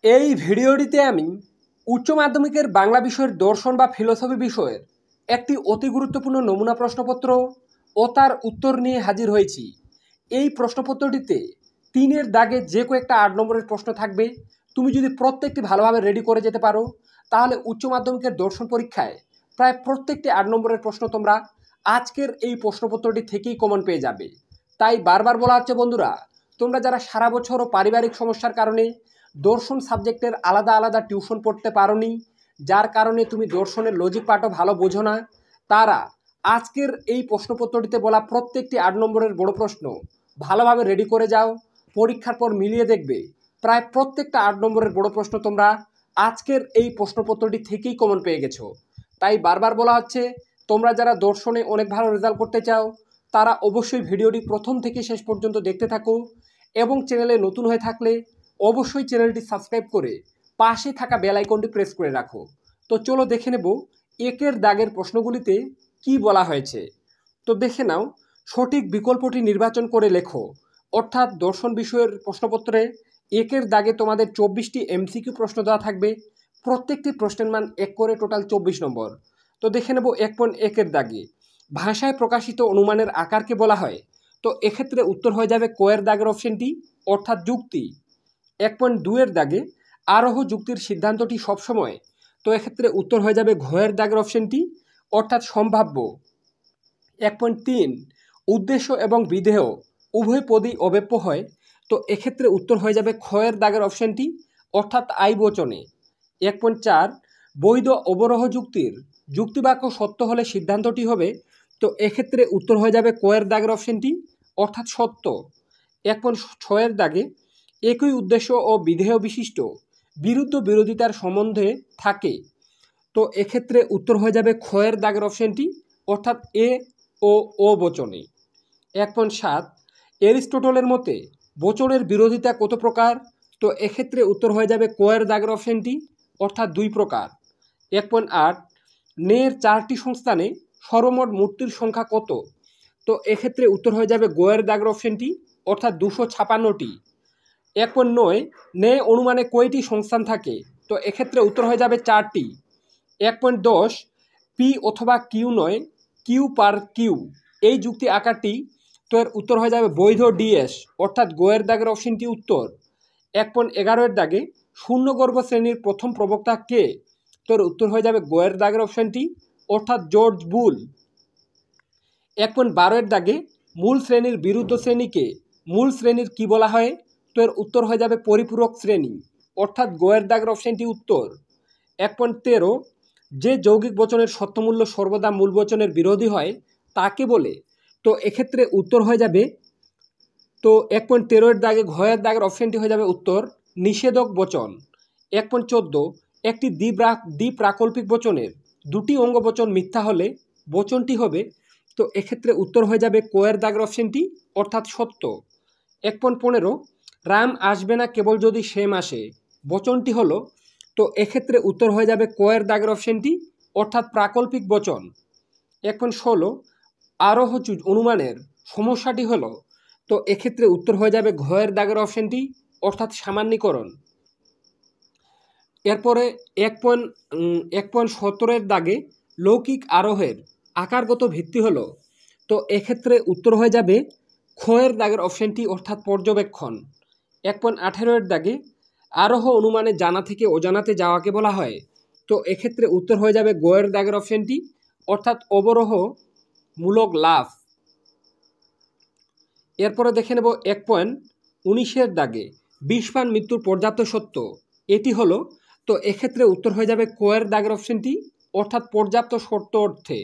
এই ভিডিওটিতে আমি উচ্চ মাধ্যমিকের বাংলা বিষয়ের দর্শন বা ফিলোসফি বিষয়ের একটি অতি গুরুত্বপূর্ণ নমুনা প্রশ্নপত্র ও তার উত্তর নিয়ে হাজির হয়েছি। এই প্রশ্নপত্রটিতে 3-এর দাগে যে কয়েকটা 8 নম্বরের প্রশ্ন থাকবে। তুমি যদি প্রত্যেকটি ভালোভাবে রেডি করে যেতে পারো তাহলে উচ্চ মাধ্যমিকের দর্শন পরীক্ষায় প্রায় প্রত্যেকটি 8 নম্বরের প্রশ্ন তোমরা আজকের এই প্রশ্নপত্রটি থেকেই কমন পেয়ে যাবে। তাই বারবার বলা হচ্ছে বন্ধুরা, তোমরা যারা সারা বছরও পারিবারিক সমস্যার কারণে দর্শন সাবজেক্টের আলাদা আলাদা টিউশন পড়তে পারোনি, যার কারণে তুমি দর্শনের লজিক পার্টও ভালো বোঝো না, তারা আজকের এই প্রশ্নপত্রটিতে বলা প্রত্যেকটি 8 নম্বরের বড় প্রশ্ন ভালোভাবে রেডি করে যাও। পরীক্ষার পর মিলিয়ে দেখবে প্রায় প্রত্যেকটা 8 নম্বরের বড় প্রশ্ন তোমরা আজকের এই প্রশ্নপত্রটি থেকেই কমন পেয়ে গেছো। তাই বারবার বলা হচ্ছে, তোমরা যারা দর্শনে অনেক ভালো রেজাল্ট করতে চাও তারা অবশ্যই ভিডিওটি প্রথম থেকে শেষ পর্যন্ত দেখতে থাকো এবং চ্যানেলে নতুন হয়ে থাকলে অবশ্যই চ্যানেলটি সাবস্ক্রাইব করে পাশে থাকা বেল আইকনটি প্রেস করে রাখো। তো চলো দেখে নেব একের দাগের প্রশ্নগুলিতে কি বলা হয়েছে। তো দেখে নাও, সঠিক বিকল্পটি নির্বাচন করে লেখো। অর্থাৎ দর্শন বিষয়ের প্রশ্নপত্রে একের দাগে তোমাদের 24টি এমসিকিউ প্রশ্ন দেওয়া থাকবে। প্রত্যেকটি প্রশ্নের মান 1 করে, টোটাল 24 নম্বর। তো দেখে নেব 1.1-এর দাগে ভাষায় প্রকাশিত অনুমানের আকারকে বলা হয়। তো এক্ষেত্রে উত্তর হয়ে যাবে কয়ের দাগের অপশনটি, অর্থাৎ যুক্তি। 1.2-এর দাগে আরোহ যুক্তির সিদ্ধান্তটি সবসময়। তো এক্ষেত্রে উত্তর হয়ে যাবে ঘয়ের দাগের অপশনটি, অর্থাৎ সম্ভাব্য। 1.3 উদ্দেশ্য এবং বিধেয় উভয় পদই অব্যপ্য হয়। তো এক্ষেত্রে উত্তর হয়ে যাবে ক্ষয়ের দাগের অপশনটি, অর্থাৎ আইবচনে। 1.4 বৈধ অবরোহ যুক্তির যুক্তিবাক্য সত্য হলে সিদ্ধান্তটি হবে। তো এক্ষেত্রে উত্তর হয়ে যাবে কয়ের দাগের অপশনটি, অর্থাৎ সত্য। 1.6-এর দাগে একই উদ্দেশ্য ও বিধেয় বিশিষ্ট বিরুদ্ধ বিরোধিতার সম্বন্ধে থাকে। তো এক্ষেত্রে উত্তর হয়ে যাবে ক্ষয়ের দাগের অপশনটি, অর্থাৎ এ ও ও বচনে। 1.7 এরিস্টটলের মতে বচনের বিরোধিতা কত প্রকার? তো এক্ষেত্রে উত্তর হয়ে যাবে কয়ের দাগের অপশনটি, অর্থাৎ 2 প্রকার। 1.8 নের 4টি সংস্থানে সর্বমোট মূর্তির সংখ্যা কত? তো এক্ষেত্রে উত্তর হয়ে যাবে গয়ের দাগের অপশনটি, অর্থাৎ 256টি। 1.9 নে অনুমানে কয়টি সংস্থান থাকে? তো এক্ষেত্রে উত্তর হয়ে যাবে 4টি। 1.10 পি অথবা কিউ নয়, কিউ পার কিউ এই যুক্তি আকারটি। তো এর উত্তর হয়ে যাবে বৈধ ডিএস, অর্থাৎ গোয়ের দাগের অপশনটি উত্তর। 1.11-এর দাগে শূন্যগর্ভ শ্রেণীর প্রথম প্রবক্তা কে? তো এর উত্তর হয়ে যাবে গোয়ের দাগের অপশনটি, অর্থাৎ জর্জ বুল। 1.12-এর দাগে মূল শ্রেণীর বিরুদ্ধ শ্রেণীকে মূল শ্রেণীর কি বলা হয়? তো এর উত্তর হয়ে যাবে পরিপূরক শ্রেণী, অর্থাৎ গোয়ের দাগের অপশনটি উত্তর। 1.13 যে যৌগিক বচনের সত্যমূল্য সর্বদা মূল বচনের বিরোধী হয় তাকে বলে? তো এক্ষেত্রে উত্তর হয়ে যাবে, তো 1.13-এর দাগে ঘয়ের দাগের অপশনটি হয়ে যাবে উত্তর নিষেধক বচন। 1.14 একটি দ্বিপ্রাকল্পিক বচনের 2টি অঙ্গ বচন মিথ্যা হলে বচনটি হবে। তো এক্ষেত্রে উত্তর হয়ে যাবে কয়ের দাগের অপশনটি, অর্থাৎ সত্য। 1.15 রাম আসবে না কেবল যদি সেম আসে বচনটি হলো। তো এক্ষেত্রে উত্তর হয়ে যাবে কয়ের দাগের অপশনটি, অর্থাৎ প্রাকল্পিক বচন। 1.16 আরোহ অনুমানের সমস্যাটি হলো। তো এক্ষেত্রে উত্তর হয়ে যাবে ঘয়ের দাগের অপশনটি, অর্থাৎ সামান্যীকরণ। এরপরে 1.17-এর দাগে লৌকিক আরোহের আকারগত ভিত্তি হলো। তো এক্ষেত্রে উত্তর হয়ে যাবে ক্ষয়ের দাগের অপশনটি, অর্থাৎ পর্যবেক্ষণ। 1.18-এর দাগে আরোহ অনুমানে জানা থেকে অজানাতে যাওয়াকে বলা হয়। তো এক্ষেত্রে উত্তর হয়ে যাবে গয়ের দাগের অপশনটি, অর্থাৎ অবরোহ মূলক লাভ। এরপরে দেখে নেব 1.19-এর দাগে বিষপান মৃত্যুর পর্যাপ্ত সত্য এটি হলো। তো এক্ষেত্রে উত্তর হয়ে যাবে কয়ের দাগের অপশনটি, অর্থাৎ পর্যাপ্ত শর্ত অর্থে।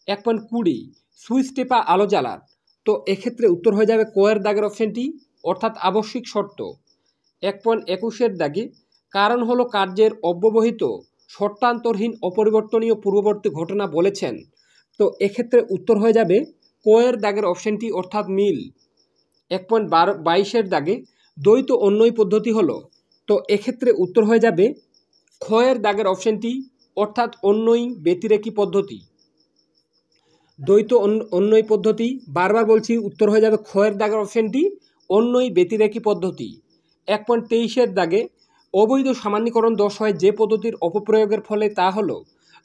1.20 সুইচ টেপা আলো জ্বালার। তো এক্ষেত্রে উত্তর হয়ে যাবে কয়ের দাগের অপশনটি, অর্থাৎ আবশ্যিক শর্ত। 1.21-এর দাগে কারণ হলো কার্যের অব্যবহিত শর্তান্তরহীন অপরিবর্তনীয় পূর্ববর্তী ঘটনা বলেছেন। তো এক্ষেত্রে উত্তর হয়ে যাবে কয়ের দাগের অপশনটি, অর্থাৎ মিল। 1.22-এর দাগে দ্বৈত অন্যয় পদ্ধতি হলো। তো এক্ষেত্রে উত্তর হয়ে যাবে ক্ষয়ের দাগের অপশনটি, অর্থাৎ অন্যয় ব্যতিরেকী পদ্ধতি। দ্বৈত অন্যয় পদ্ধতি, বারবার বলছি, উত্তর হয়ে যাবে ক্ষয়ের দাগের অপশনটি অন্যয় ব্যতিরেকী পদ্ধতি। 1.23-এর দাগে অবৈধ সামান্যীকরণ দোষ হয় যে পদ্ধতির অপপ্রয়োগের ফলে তা হলো,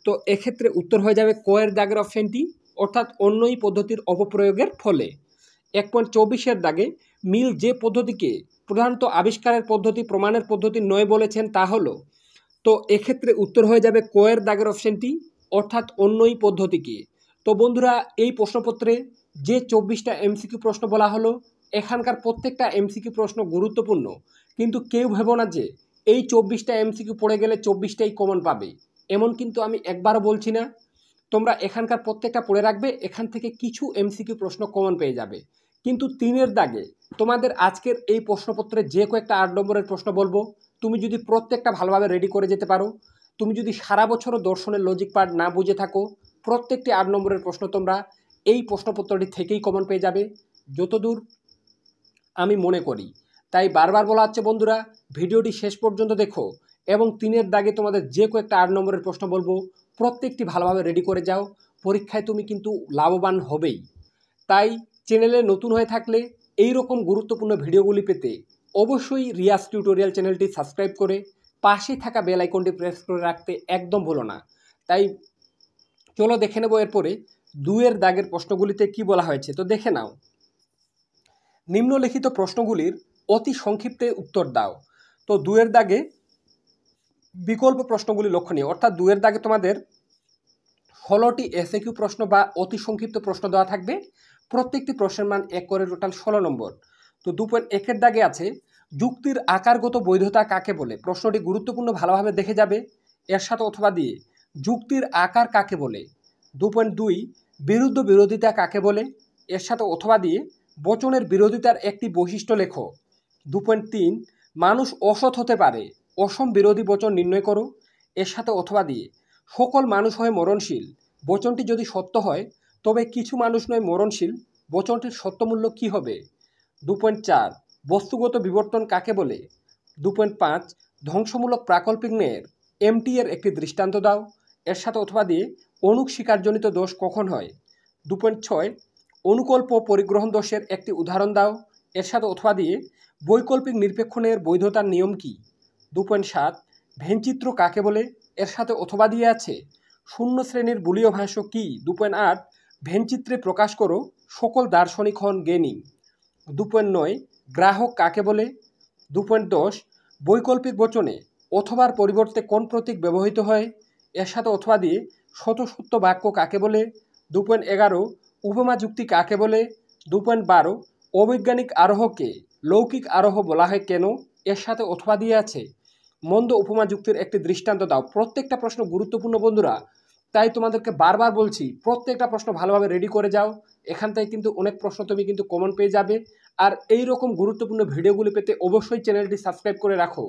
তো এক্ষেত্রে উত্তর হয়ে যাবে কয়ের দাগের অপশানটি, অর্থাৎ অন্যই পদ্ধতির অপপ্রয়োগের ফলে। 1.24 দাগে মিল যে পদ্ধতিকে প্রধানত আবিষ্কারের পদ্ধতি প্রমাণের পদ্ধতি নয় বলেছেন তা হলো, তো এক্ষেত্রে উত্তর হয়ে যাবে কয়ের দাগের অপশানটি, অর্থাৎ অন্যই পদ্ধতিকে। তো বন্ধুরা, এই প্রশ্নপত্রে যে 24টা এমসিকিউ প্রশ্ন বলা হলো, এখানকার প্রত্যেকটা এমসিকিউ প্রশ্ন গুরুত্বপূর্ণ, কিন্তু কেউ ভেবো না যে এই 24টা এমসিকিউ পড়ে গেলে 24টাই কমন পাবে, এমন কিন্তু আমি একবারও বলছি না। তোমরা এখানকার প্রত্যেকটা পড়ে রাখবে, এখান থেকে কিছু এমসিকিউ প্রশ্ন কমন পেয়ে যাবে। কিন্তু 3-এর দাগে তোমাদের আজকের এই প্রশ্নপত্রে যে কয়েকটা 8 নম্বরের প্রশ্ন বলবো, তুমি যদি প্রত্যেকটা ভালোভাবে রেডি করে যেতে পারো, তুমি যদি সারা বছরও দর্শনের লজিক পার্ট না বুঝে থাকো, প্রত্যেকটি 8 নম্বরের প্রশ্ন তোমরা এই প্রশ্নপত্রটি থেকেই কমন পেয়ে যাবে, যতদূর আমি মনে করি। তাই বারবার বলা হচ্ছে বন্ধুরা, ভিডিওটি শেষ পর্যন্ত দেখো এবং 3-এর দাগে তোমাদের যে কয়েকটা 8 নম্বরের প্রশ্ন বলবো, প্রত্যেকটি ভালোভাবে রেডি করে যাও, পরীক্ষায় তুমি কিন্তু লাভবান হবেই। তাই চ্যানেলে নতুন হয়ে থাকলে এই রকম গুরুত্বপূর্ণ ভিডিওগুলি পেতে অবশ্যই রিয়াজ টিউটোরিয়াল চ্যানেলটি সাবস্ক্রাইব করে পাশে থাকা বেল আইকনটি প্রেস করে রাখতে একদম ভুলো না। তাই চলো দেখে নেব এরপরে 2-এর দাগের প্রশ্নগুলিতে কি বলা হয়েছে। তো দেখে নাও, নিম্নলিখিত প্রশ্নগুলির অতি সংক্ষিপ্তে উত্তর দাও। তো 2-এর দাগে বিকল্প প্রশ্নগুলি লক্ষণীয়, অর্থাৎ 2-এর দাগে তোমাদের 16টি এসএকিউ প্রশ্ন বা অতি সংক্ষিপ্ত প্রশ্ন দেওয়া থাকবে, প্রত্যেকটি প্রশ্নের মান 1 করে, টোটাল 16 নম্বর। তো 2.1-এর দাগে আছে যুক্তির আকারগত বৈধতা কাকে বলে, প্রশ্নটি গুরুত্বপূর্ণ, ভালোভাবে দেখে যাবে। এর সাথে অথবা দিয়ে যুক্তির আকার কাকে বলে। 2.2 বিরুদ্ধ বিরোধিতা কাকে বলে, এর সাথে অথবা দিয়ে বচনের বিরোধিতার একটি বৈশিষ্ট্য লেখো। 2.3 মানুষ অসৎ হতে পারে, অসম বিরোধী বচন নির্ণয় করো, এর সাথে অথবা দিয়ে সকল মানুষ হয় মরণশীল, বচনটি যদি সত্য হয় তবে কিছু মানুষ নয় মরণশীল, বচনটির সত্যমূল্য কী হবে। 2.4 বস্তুগত বিবর্তন কাকে বলে। 2.5 ধ্বংসমূলক প্রাকল্পিক ন্যায়ের এমটি এর একটি দৃষ্টান্ত দাও, এর সাথে অথবা দিয়ে অনুক শিকারজনিত দোষ কখন হয়। 2.6 অনুকল্প পরিগ্রহণ দোষের একটি উদাহরণ দাও, এর সাথে অথবা দিয়ে বৈকল্পিক নিরপেক্ষ ন্যায়ের বৈধতার নিয়ম কী। 2.7 ভেনচিত্র কাকে বলে, এর সাথে অথবা দিয়ে আছে শূন্য শ্রেণীর বুলীয় ভাষ্য কী। 2.8 ভেনচিত্রে প্রকাশ করো সকল দার্শনিক হন জ্ঞানী। 2.9 গ্রাহক কাকে বলে। 2.10 বৈকল্পিক বচনে অথবার পরিবর্তে কোন প্রতীক ব্যবহৃত হয়, এর সাথে অথবা দিয়ে শতসত্য বাক্য কাকে বলে। 2.11 উপমা যুক্তি কাকে বলে। 2.12 অবৈজ্ঞানিক আরোহকে লৌকিক আরোহ বলা হয় কেন, এর সাথে অথবা দিয়ে আছে মন্দ উপমা যুক্তির একটি দৃষ্টান্ত দাও। প্রত্যেকটা প্রশ্ন গুরুত্বপূর্ণ বন্ধুরা, তাই তোমাদেরকে বারবার বলছি প্রত্যেকটা প্রশ্ন ভালোভাবে রেডি করে যাও, এখান থেকে কিন্তু অনেক প্রশ্ন তুমি কিন্তু কমন পেয়ে যাবে। আর এই রকম গুরুত্বপূর্ণ ভিডিওগুলি পেতে অবশ্যই চ্যানেলটি সাবস্ক্রাইব করে রাখো,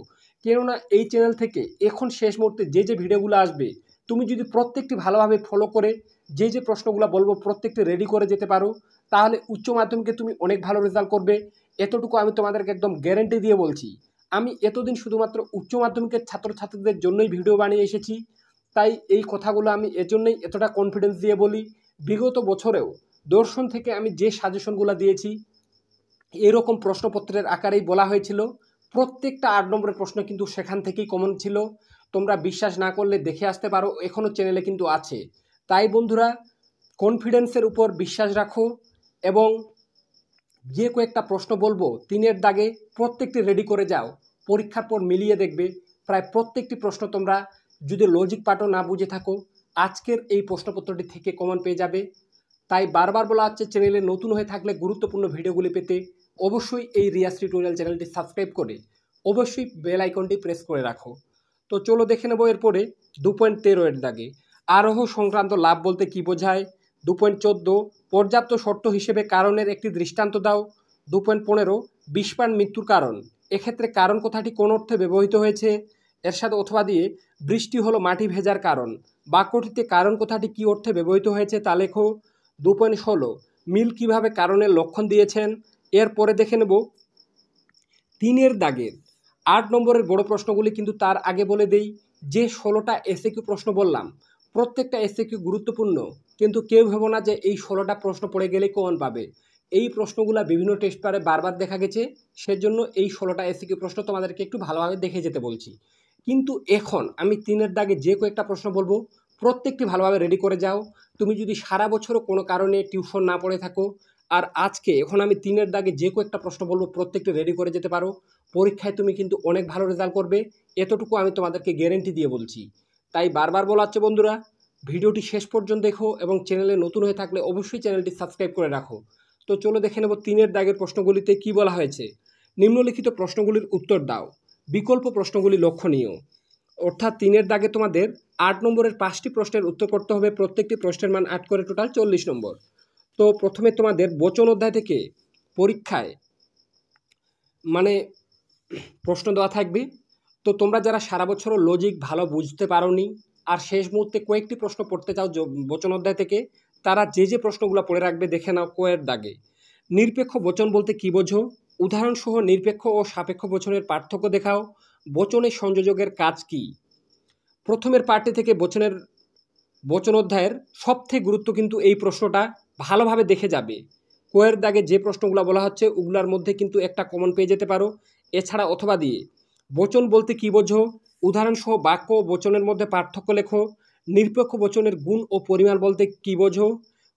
কেননা এই চ্যানেল থেকে এখন শেষ মুহূর্তে যে ভিডিওগুলো আসবে, তুমি যদি প্রত্যেকটি ভালোভাবে ফলো করে যে প্রশ্নগুলো বলবো প্রত্যেকটি রেডি করে যেতে পারো, তাহলে উচ্চ মাধ্যমিকে তুমি অনেক ভালো রেজাল্ট করবে, এতটুকু আমি তোমাদেরকে একদম গ্যারেন্টি দিয়ে বলছি। আমি এতদিন শুধুমাত্র উচ্চ মাধ্যমিকের ছাত্রছাত্রীদের জন্যই ভিডিও বানিয়ে এসেছি, তাই এই কথাগুলো আমি এজন্যই এতটা কনফিডেন্স দিয়ে বলি। বিগত বছরেও দর্শন থেকে আমি যে সাজেশনগুলো দিয়েছি এরকম প্রশ্নপত্রের আকারেই বলা হয়েছিল, প্রত্যেকটা 8 নম্বরের প্রশ্ন কিন্তু সেখান থেকেই কমন ছিল। তোমরা বিশ্বাস না করলে দেখে আসতে পারো, এখনও চ্যানেলে কিন্তু আছে। তাই বন্ধুরা, কনফিডেন্সের উপর বিশ্বাস রাখো এবং যে কয়েকটা প্রশ্ন বলবো 3-এর দাগে প্রত্যেকটি রেডি করে যাও, পরীক্ষার পর মিলিয়ে দেখবে প্রায় প্রত্যেকটি প্রশ্ন তোমরা যদি লজিক পার্টও না বুঝে থাকো আজকের এই প্রশ্নপত্রটি থেকে কমন পেয়ে যাবে। তাই বারবার বলা হচ্ছে, চ্যানেলে নতুন হয়ে থাকলে গুরুত্বপূর্ণ ভিডিওগুলি পেতে অবশ্যই এই রিয়াজ টিউটোরিয়াল চ্যানেলটি সাবস্ক্রাইব করে অবশ্যই বেল আইকনটি প্রেস করে রাখো। তো চলো দেখে নেব এরপরে 2.13-এর দাগে আরোহ সংক্রান্ত লাভ বলতে কি বোঝায়। 2.14 পর্যাপ্ত শর্ত হিসেবে কারণের একটি দৃষ্টান্ত দাও। 2.15 বিষপান মৃত্যুর কারণ, এক্ষেত্রে কারণ কথাটি কোন অর্থে ব্যবহৃত হয়েছে, এর সাথে অথবা দিয়ে বৃষ্টি হলো মাটি ভেজার কারণ, বাক্যটিতে কারণ কথাটি কী অর্থে ব্যবহৃত হয়েছে তা লেখো। 2.16 মিল কিভাবে কারণের লক্ষণ দিয়েছেন। এরপরে দেখে নেব 3-এর দাগের 8 নম্বরের বড় প্রশ্নগুলি, কিন্তু তার আগে বলে দেই যে 16টা এসএকিউ প্রশ্ন বললাম প্রত্যেকটা এসএকিউ গুরুত্বপূর্ণ, কিন্তু কেউ ভেবো না যে এই 16টা প্রশ্ন পড়ে গেলেই কমন পাবে, এই প্রশ্নগুলো বিভিন্ন টেস্ট পেপারে বারবার দেখা গেছে, সেজন্য এই 16টা এসিকিউ প্রশ্ন তোমাদেরকে একটু ভালোভাবে দেখে যেতে বলছি। কিন্তু এখন আমি 3-এর দাগে যে কয়েকটা প্রশ্ন বলবো প্রত্যেকটি ভালোভাবে রেডি করে যাও। তুমি যদি সারা বছরও কোনো কারণে টিউশন না পড়ে থাকো, আর আজকে এখন আমি 3-এর দাগে যে কয়েকটা প্রশ্ন বলবো প্রত্যেকটি রেডি করে যেতে পারো, পরীক্ষায় তুমি কিন্তু অনেক ভালো রেজাল্ট করবে, এতটুকু আমি তোমাদেরকে গ্যারেন্টি দিয়ে বলছি। তাই বারবার বলা হচ্ছে বন্ধুরা, ভিডিওটি শেষ পর্যন্ত দেখো এবং চ্যানেলে নতুন হয়ে থাকলে অবশ্যই চ্যানেলটি সাবস্ক্রাইব করে রাখো। তো চলো দেখে নেব 3-এর দাগের প্রশ্নগুলিতে কি বলা হয়েছে। নিম্নলিখিত প্রশ্নগুলির উত্তর দাও, বিকল্প প্রশ্নগুলি লক্ষণীয়। অর্থাৎ 3-এর দাগে তোমাদের 8 নম্বরের 5টি প্রশ্নের উত্তর করতে হবে, প্রত্যেকটি প্রশ্নের মান 8 করে, টোটাল 40 নম্বর। তো প্রথমে তোমাদের বচন অধ্যায় থেকে পরীক্ষায় প্রশ্ন দেওয়া থাকবে। তো তোমরা যারা সারা বছরও লজিক ভালো বুঝতে পারোনি আর শেষ মুহূর্তে কয়েকটি প্রশ্ন পড়তে চাও বচন অধ্যায় থেকে, তারা যে প্রশ্নগুলো পড়ে রাখবে দেখে নাও। কোয়ের দাগে নিরপেক্ষ বচন বলতে কী বোঝো, উদাহরণসহ নিরপেক্ষ ও সাপেক্ষ বচনের পার্থক্য দেখাও, বচনের সংযোজকের কাজ কী। প্রথমের পার্টি থেকে বচন অধ্যায়ের সবথেকে গুরুত্ব কিন্তু এই প্রশ্নটা ভালোভাবে দেখে যাবে। কোয়ের দাগে যে প্রশ্নগুলো বলা হচ্ছে ওগুলার মধ্যে কিন্তু একটা কমন পেয়ে যেতে পারো। এছাড়া অথবা দিয়ে বচন বলতে কী বোঝো, উদাহরণসহ বাক্য ও বচনের মধ্যে পার্থক্য লেখো, নিরপেক্ষ বচনের গুণ ও পরিমাণ বলতে কী বোঝো,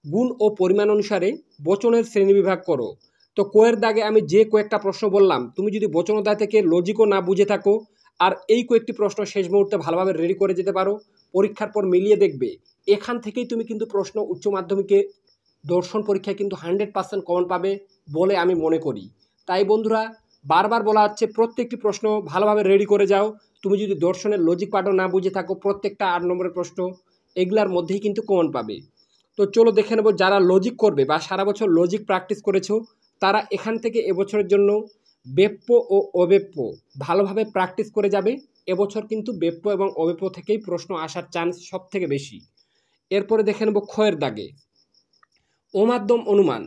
গুণ ও পরিমাণ অনুসারে বচনের শ্রেণীবিভাগ করো। তো কোয়ের দাগে আমি যে কয়েকটা প্রশ্ন বললাম, তুমি যদি বচন অধ্যায় থেকে লজিকও না বুঝে থাকো আর এই কয়েকটি প্রশ্ন শেষ মুহূর্তে ভালোভাবে রেডি করে যেতে পারো, পরীক্ষার পর মিলিয়ে দেখবে এখান থেকেই তুমি কিন্তু প্রশ্ন উচ্চ মাধ্যমিকে দর্শন পরীক্ষায় কিন্তু 100% কমন পাবে বলে আমি মনে করি। তাই বন্ধুরা, বারবার বলা হচ্ছে প্রত্যেকটি প্রশ্ন ভালোভাবে রেডি করে যাও। তুমি যদি দর্শনের লজিক পার্টও না বুঝে থাকো, প্রত্যেকটা 8 নম্বরের প্রশ্ন এগুলার মধ্যেই কিন্তু কমন পাবে। তো চলো দেখে নেব যারা লজিক করবে বা সারা বছর লজিক প্র্যাকটিস করেছো, তারা এখান থেকে এবছরের জন্য ব্যপ্য ও অব্যপ্য ভালোভাবে প্র্যাকটিস করে যাবে। এবছর কিন্তু ব্যপ্য এবং অব্যপ্য থেকেই প্রশ্ন আসার চান্স সব থেকে বেশি। এরপরে দেখে নেব ক্ষয়ের দাগে অমাধ্যম অনুমান।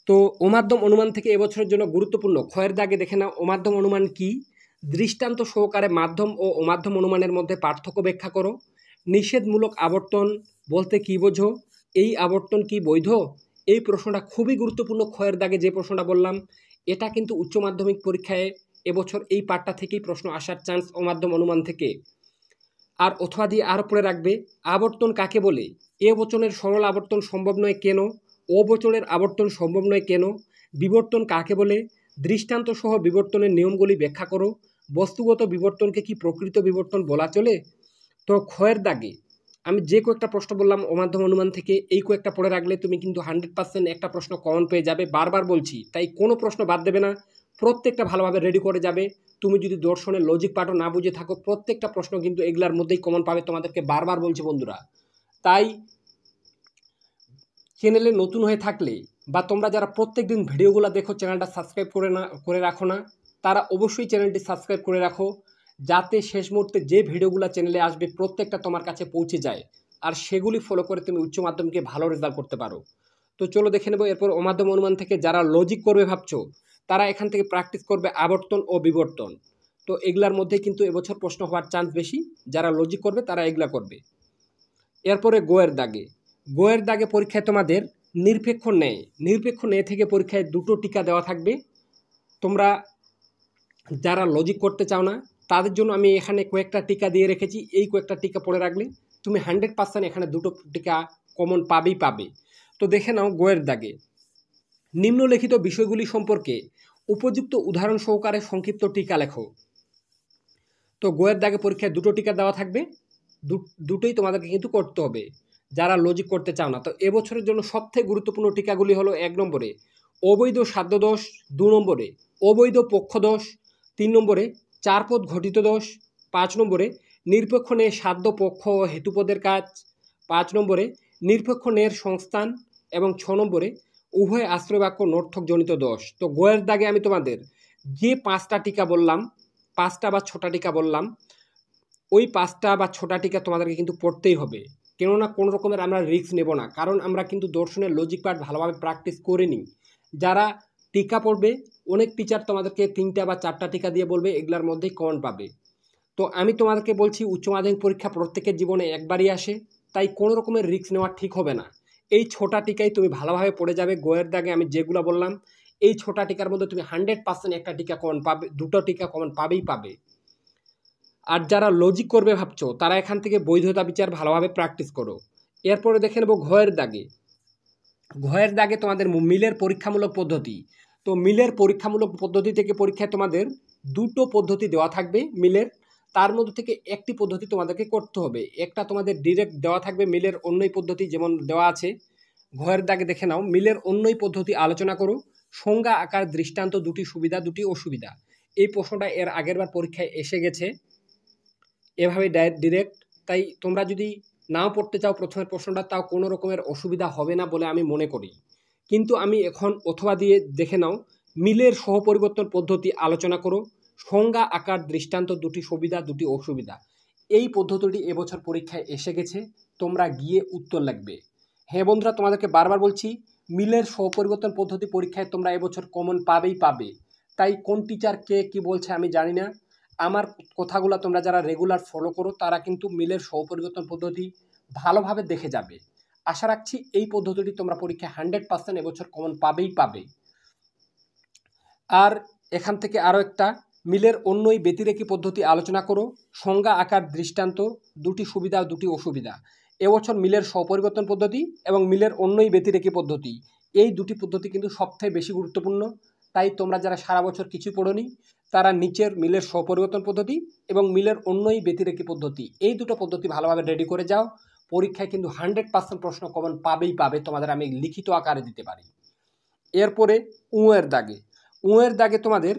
তো অমাধ্যম অনুমান থেকে এবছরের জন্য গুরুত্বপূর্ণ ক্ষয়ের দাগে দেখে নাও অমাধ্যম অনুমান কি, দৃষ্টান্ত সহকারে মাধ্যম ও অমাধ্যম অনুমানের মধ্যে পার্থক্য ব্যাখ্যা করো, নিষেধমূলক আবর্তন বলতে কী বোঝো, এই আবর্তন কি বৈধ। এই প্রশ্নটা খুবই গুরুত্বপূর্ণ। ক্ষয়ের দাগে যে প্রশ্নটা বললাম এটা কিন্তু উচ্চ মাধ্যমিক পরীক্ষায় এবছর এই পার্টটা থেকেই প্রশ্ন আসার চান্স, অমাধ্যম অনুমান থেকে। আর অথবা দিয়ে আরও পড়ে রাখবে আবর্তন কাকে বলে, এ বচনের সরল আবর্তন সম্ভব নয় কেন, ও বচনের আবর্তন সম্ভব নয় কেন, বিবর্তন কাকে বলে, দৃষ্টান্ত সহ বিবর্তনের নিয়মগুলি ব্যাখ্যা করো, বস্তুগত বিবর্তনকে কি প্রকৃত বিবর্তন বলা চলে। তো ক্ষয়ের দাগে আমি যে কয়েকটা প্রশ্ন বললাম অমাধ্যম অনুমান থেকে, এই কয়েকটা পড়ে রাখলে তুমি কিন্তু 100% একটা প্রশ্ন কমন পেয়ে যাবে। বারবার বলছি, তাই কোনো প্রশ্ন বাদ দেবে না, প্রত্যেকটা ভালোভাবে রেডি করে যাবে। তুমি যদি দর্শনের লজিক পার্টও না বুঝে থাকো, প্রত্যেকটা প্রশ্ন কিন্তু এগুলার মধ্যেই কমন পাবে, তোমাদেরকে বারবার বলছি বন্ধুরা। তাই চ্যানেলে নতুন হয়ে থাকলে বা তোমরা যারা প্রত্যেক দিন ভিডিওগুলো দেখো চ্যানেলটা সাবস্ক্রাইব করে রাখো না, তারা অবশ্যই চ্যানেলটি সাবস্ক্রাইব করে রাখো, যাতে শেষ মুহূর্তে যে ভিডিওগুলো চ্যানেলে আসবে প্রত্যেকটা তোমার কাছে পৌঁছে যায় আর সেগুলি ফলো করে তুমি উচ্চ মাধ্যমিকে ভালো রেজাল্ট করতে পারো। তো চলো দেখে নেব এরপর অমাধ্যম অনুমান থেকে যারা লজিক করবে ভাবছো, তারা এখান থেকে প্র্যাকটিস করবে আবর্তন ও বিবর্তন। তো এগুলার মধ্যে কিন্তু এবছর প্রশ্ন হওয়ার চান্স বেশি, যারা লজিক করবে তারা এগুলা করবে। এরপরে গোয়ের দাগে পরীক্ষায় তোমাদের নিরপেক্ষ ন্যায় থেকে পরীক্ষায় 2টো টিকা দেওয়া থাকবে। তোমরা যারা লজিক করতে চাও না তাদের জন্য আমি এখানে কয়েকটা টিকা দিয়ে রেখেছি, এই কয়েকটা টিকা পড়ে রাখলে তুমি 100% এখানে 2টো টিকা কমন পাবে। তো দেখে নাও গোয়ের দাগে নিম্নলিখিত বিষয়গুলি সম্পর্কে উপযুক্ত উদাহরণ সহকারে সংক্ষিপ্ত টিকা লেখো। তো গোয়ের দাগে পরীক্ষায় 2টো টিকা দেওয়া থাকবে, দুটোই তোমাদেরকে কিন্তু করতে হবে যারা লজিক করতে চাও না। তো এবছরের জন্য সবথেকে গুরুত্বপূর্ণ টিকাগুলি হলো 1 নম্বরে অবৈধ সাধ্যদোষ, 2 নম্বরে অবৈধ পক্ষদোষ, 3 নম্বরে চারপদ ঘটিত দোষ, 5 নম্বরে নিরপেক্ষ ন্যায় সাধ্য পক্ষ ও হেতুপদের কাজ, 5 নম্বরে নিরপেক্ষ ন্যায়ের সংস্থান এবং 6 নম্বরে উভয় আশ্রয় বাক্য নর্থকজনিত দোষ। তো গোয়ের দাগে আমি তোমাদের যে 5টা টিকা বললাম, 5টা বা 6টা টিকা বললাম, ওই 5টা বা 6টা টিকা তোমাদেরকে কিন্তু পড়তেই হবে। কেননা কোনো রকমের আমরা রিস্ক নেব না, কারণ আমরা কিন্তু দর্শনের লজিক পার্ট ভালোভাবে প্র্যাকটিস করে নিই। যারা টিকা পড়বে, অনেক টিচার তোমাদেরকে 3টা বা 4টা টিকা দিয়ে বলবে এগুলার মধ্যেই কমন পাবে। তো আমি তোমাদেরকে বলছি উচ্চ মাধ্যমিক পরীক্ষা প্রত্যেকের জীবনে একবারই আসে, তাই কোনো রকমের রিস্ক নেওয়া ঠিক হবে না। এই ছোটা টিকাই তুমি ভালোভাবে পড়ে যাবে। গয়ের দাগে আমি যেগুলো বললাম এই ছোটা টিকার মধ্যে তুমি 100% একটা টিকা কমন পাবে, দুটো টিকা কমন পাবেই পাবে। আর যারা লজিক করবে ভাবছো তারা এখান থেকে বৈধতা বিচার ভালোভাবে প্র্যাকটিস করো। এরপরে দেখে নেবো ঘয়ের দাগে। ঘয়ের দাগে তোমাদের মিলের পরীক্ষামূলক পদ্ধতি। তো মিলের পরীক্ষামূলক পদ্ধতি থেকে পরীক্ষায় তোমাদের দুটো পদ্ধতি দেওয়া থাকবে মিলের, তার মধ্যে থেকে একটি পদ্ধতি তোমাদেরকে করতে হবে। একটা তোমাদের ডিরেক্ট দেওয়া থাকবে মিলের অন্যই পদ্ধতি, যেমন দেওয়া আছে ঘয়ের দাগে দেখে নাও, মিলের অন্যই পদ্ধতি আলোচনা করো, সংজ্ঞা আকার দৃষ্টান্ত, দুটি সুবিধা দুটি অসুবিধা। এই প্রশ্নটা এর আগেরবার পরীক্ষায় এসে গেছে এভাবে ডিরেক্ট। তাই তোমরা যদি নাও পড়তে চাও প্রথমের প্রশ্নটা, তাও কোনো রকমের অসুবিধা হবে না বলে আমি মনে করি। কিন্তু আমি এখন অথবা দিয়ে দেখে নাও, মিলের সহপরিবর্তন পদ্ধতি আলোচনা করো, সংজ্ঞা আকার দৃষ্টান্ত, দুটি সুবিধা দুটি অসুবিধা। এই পদ্ধতিটি এবছর পরীক্ষায় এসে গেছে, তোমরা গিয়ে উত্তর লিখবে। হ্যাঁ বন্ধুরা, তোমাদেরকে বারবার বলছি মিলের সহপরিবর্তন পদ্ধতি পরীক্ষায় তোমরা এবছর কমন পাবেই পাবে। তাই কোন টিচার কে কী বলছে আমি জানি না, আমার কথাগুলো তোমরা যারা রেগুলার ফলো করো তারা কিন্তু মিলের সহপরিবর্তন পদ্ধতি ভালোভাবে দেখে যাবে। আশা রাখছি এই পদ্ধতিটি তোমরা পরীক্ষায় 100% এবছর কমন পাবেই পাবে। আর এখান থেকে আরও একটা, মিলের অন্যই ব্যতিরেকী পদ্ধতি আলোচনা করো, সংজ্ঞা আকার দৃষ্টান্ত, দুটি সুবিধা দুটি অসুবিধা। এবছর মিলের সহপরিবর্তন পদ্ধতি এবং মিলের অন্যই ব্যতিরেকী পদ্ধতি, এই দুটি পদ্ধতি কিন্তু সবথেকে বেশি গুরুত্বপূর্ণ। তাই তোমরা যারা সারা বছর কিছু পড়োনি তারা নিচের মিলের সহপরিবর্তন পদ্ধতি এবং মিলের অন্যই ব্যতিরেকী পদ্ধতি, এই দুটো পদ্ধতি ভালোভাবে রেডি করে যাও। পরীক্ষায় কিন্তু 100% প্রশ্ন কমন পাবেই পাবে, তোমাদের আমি লিখিত আকারে দিতে পারি। এরপরে উঁয়ের দাগে। উঁয়ের দাগে তোমাদের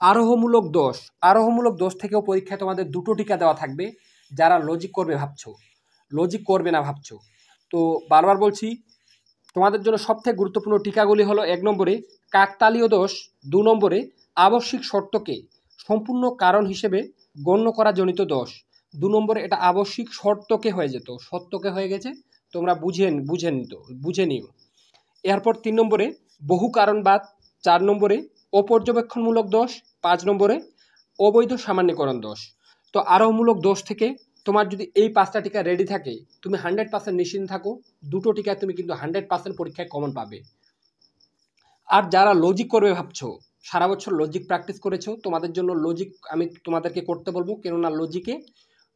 আরোহমূলক দোষ, আরোহমূলক দোষ থেকেও পরীক্ষায় তোমাদের দুটো টিকা দেওয়া থাকবে। যারা লজিক করবে ভাবছো, লজিক করবে না ভাবছো, তো বারবার বলছি তোমাদের জন্য সবথেকে গুরুত্বপূর্ণ টিকাগুলি হলো 1 নম্বরে কাকতালীয় দোষ, 2 নম্বরে আবশ্যিক শর্তকে সম্পূর্ণ কারণ হিসেবে গণ্য করা জনিত দোষ। 2 নম্বরে এটা আবশ্যিক শর্তকে হয়ে যেত, সত্যকে হয়ে গেছে, তোমরা বুঝে নিও। এরপর 3 নম্বরে বহু কারণবাদ, 4 নম্বরে অপর্যবেক্ষণমূলক দোষ, 5 নম্বরে অবৈধ সামান্যীকরণ দোষ। তো আরোহমূলক দোষ থেকে তোমার যদি এই 5টা টিকা রেডি থাকে তুমি 100% নিশ্চিন্ত থাকো, দুটো টিকায় তুমি কিন্তু 100% পরীক্ষায় কমন পাবে। আর যারা লজিক করবে ভাবছো, সারা বছর লজিক প্র্যাকটিস করেছো, তোমাদের জন্য লজিক আমি তোমাদেরকে করতে বলবো, কেননা লজিকে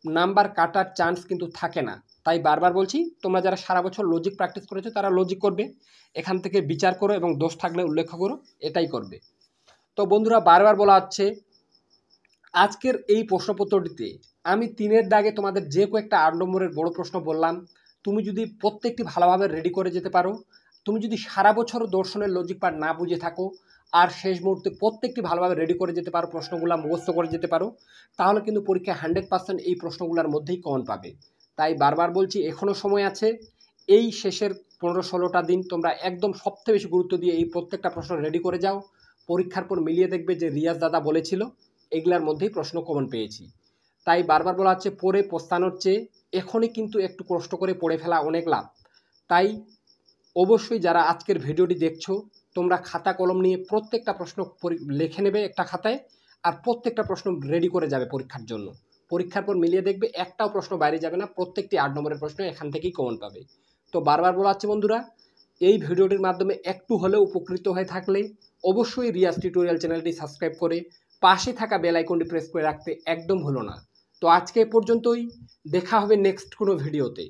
নাম্বার কাটার চান্স কিন্তু থাকে না। তাই বারবার বলছি তোমরা যারা সারা বছর লজিক প্র্যাকটিস করেছো তারা লজিক করবে, এখান থেকে বিচার করো এবং দোষ থাকলে উল্লেখ করো, এটাই করবে। তো বন্ধুরা, বারবার বলা হচ্ছে আজকের এই প্রশ্নপত্রটিতে আমি 3-এর দাগে তোমাদের যে কয়েকটা 8 নম্বরের বড় প্রশ্ন বললাম, তুমি যদি প্রত্যেকটি ভালোভাবে রেডি করে যেতে পারো, তুমি যদি সারা বছর দর্শনের লজিক পার্ট না বুঝে থাকো আর শেষ মুহূর্তে প্রত্যেকটি ভালোভাবে রেডি করে যেতে পারো, প্রশ্নগুলো মুখস্থ করে যেতে পারো, তাহলে কিন্তু পরীক্ষায় 100% এই প্রশ্নগুলোর মধ্যেই কমন পাবে। তাই বারবার বলছি এখনও সময় আছে, এই শেষের 15-16টা দিন তোমরা একদম সবথেকে বেশি গুরুত্ব দিয়ে এই প্রত্যেকটা প্রশ্ন রেডি করে যাও। পরীক্ষার পর মিলিয়ে দেখবে যে রিয়াজ দাদা বলেছিল এগুলার মধ্যেই প্রশ্ন কমন পেয়েছি। তাই বারবার বলা হচ্ছে পড়ে পস্তানোর চেয়ে এখনই কিন্তু একটু কষ্ট করে পড়ে ফেলা অনেক লাভ। তাই অবশ্যই যারা আজকের ভিডিওটি দেখছো তোমরা খাতা কলম নিয়ে প্রত্যেকটা প্রশ্ন লিখে নেবে একটা খাতায়, আর প্রত্যেকটা প্রশ্ন রেডি করে যাবে পরীক্ষার জন্য। পরীক্ষার পর মিলিয়ে দেখবে একটাও প্রশ্ন বাইরে যাবে না, প্রত্যেকটি 8 নম্বরের প্রশ্ন এখান থেকেই কমন পাবে। তো বারবার বলা হচ্ছে বন্ধুরা, এই ভিডিওটির মাধ্যমে একটু হলেও উপকৃত হয়ে থাকলে অবশ্যই রিয়াজ টিউটোরিয়াল চ্যানেলটি সাবস্ক্রাইব করে পাশে থাকা বেল আইকনটি প্রেস করে রাখতে একদম ভুলো না। তো আজকে এ পর্যন্তই, দেখা হবে নেক্সট কোনো ভিডিওতে।